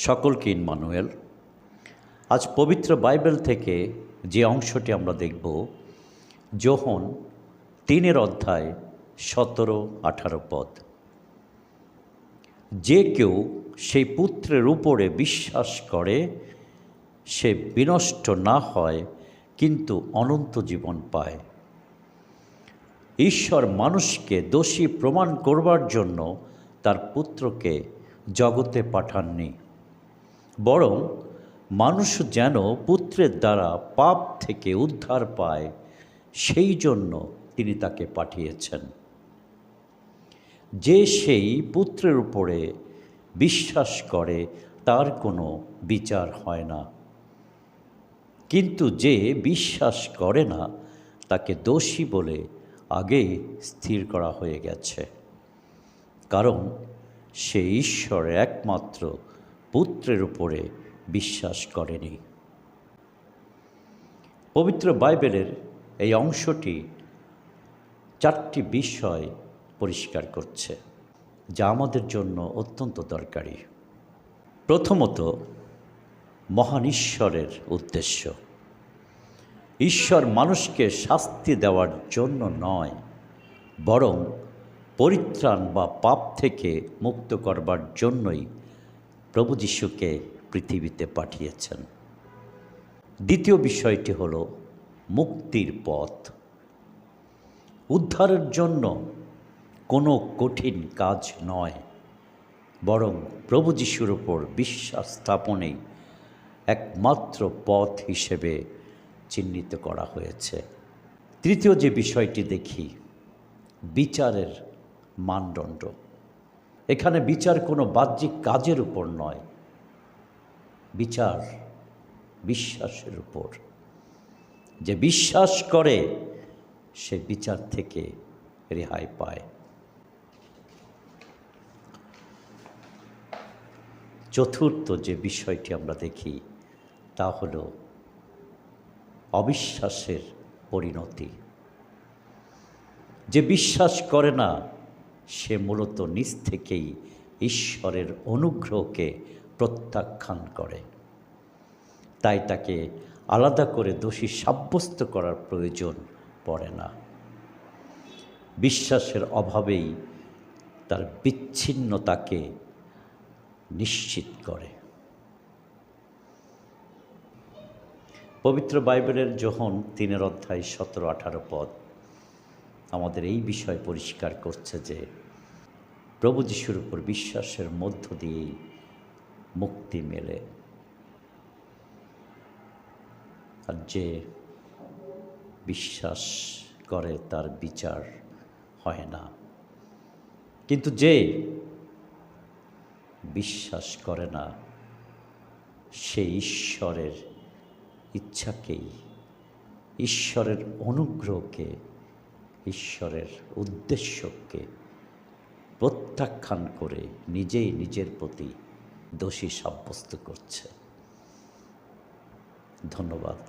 সকলকে ইম্মানুয়েল। আজ পবিত্র বাইবেল থেকে যে অংশটি আমরা দেখব, যোহন 3 অধ্যায় 17-18 পদ। যে কেউ সেই পুত্রের উপরে বিশ্বাস করে সে বিনষ্ট না হয়, কিন্তু অনন্ত জীবন পায়। ঈশ্বর মানুষকে দোষী প্রমাণ করবার জন্য তার পুত্রকে জগতে পাঠাননি, বরং মানুষ যেন পুত্রের দ্বারা পাপ থেকে উদ্ধার পায়, সেই জন্য তিনি তাকে পাঠিয়েছেন। যে সেই পুত্রের উপরে বিশ্বাস করে তার কোনো বিচার হয় না, কিন্তু যে বিশ্বাস করে না তাকে দোষী বলে আগেই স্থির করা হয়ে গেছে, কারণ সে ঈশ্বরের একমাত্র পুত্রের উপরে বিশ্বাস করেনি। পবিত্র বাইবেলের এই অংশটি 4টি বিষয় পরিষ্কার করছে, যা আমাদের জন্য অত্যন্ত দরকারি। প্রথমত, মহান ঈশ্বরের উদ্দেশ্য। ঈশ্বর মানুষকে শাস্তি দেওয়ার জন্য নয়, বরং পরিত্রাণ বা পাপ থেকে মুক্ত করবার জন্যই প্রভু যীশুকে পৃথিবীতে পাঠিয়েছেন। দ্বিতীয় বিষয়টি হল মুক্তির পথ। উদ্ধারের জন্য কোনো কঠিন কাজ নয়, বরং প্রভু যীশুর উপর বিশ্বাস স্থাপনেই একমাত্র পথ হিসেবে চিহ্নিত করা হয়েছে। তৃতীয় যে বিষয়টি দেখি, বিচারের মানদণ্ড। এখানে বিচার কোনো বাহ্যিক কাজের উপর নয়, বিচার বিশ্বাসের উপর। যে বিশ্বাস করে সে বিচার থেকে রেহাই পায়। চতুর্থ যে বিষয়টি আমরা দেখি, তা হল অবিশ্বাসের পরিণতি। যে বিশ্বাস করে না সে মূলত নিজ থেকেই ঈশ্বরের অনুগ্রহকে প্রত্যাখ্যান করে। তাই তাকে আলাদা করে দোষী সাব্যস্ত করার প্রয়োজন পড়ে না। বিশ্বাসের অভাবেই তার বিচ্ছিন্নতাকে নিশ্চিত করে। পবিত্র বাইবেলের যোহন 3 অধ্যায় 17-18 পদ আমাদের এই বিষয় পরিষ্কার করছে যে প্রভু যীশুর উপর বিশ্বাসের মধ্য দিয়েই মুক্তি মেলে। আর যে বিশ্বাস করে তার বিচার হয় না, কিন্তু যে বিশ্বাস করে না সে ঈশ্বরের ইচ্ছাকেই, ঈশ্বরের অনুগ্রহকে, ঈশ্বরের উদ্দেশ্যকে প্রত্যাখ্যান করে নিজেই নিজের প্রতি দোষী সাব্যস্ত করছে। ধন্যবাদ।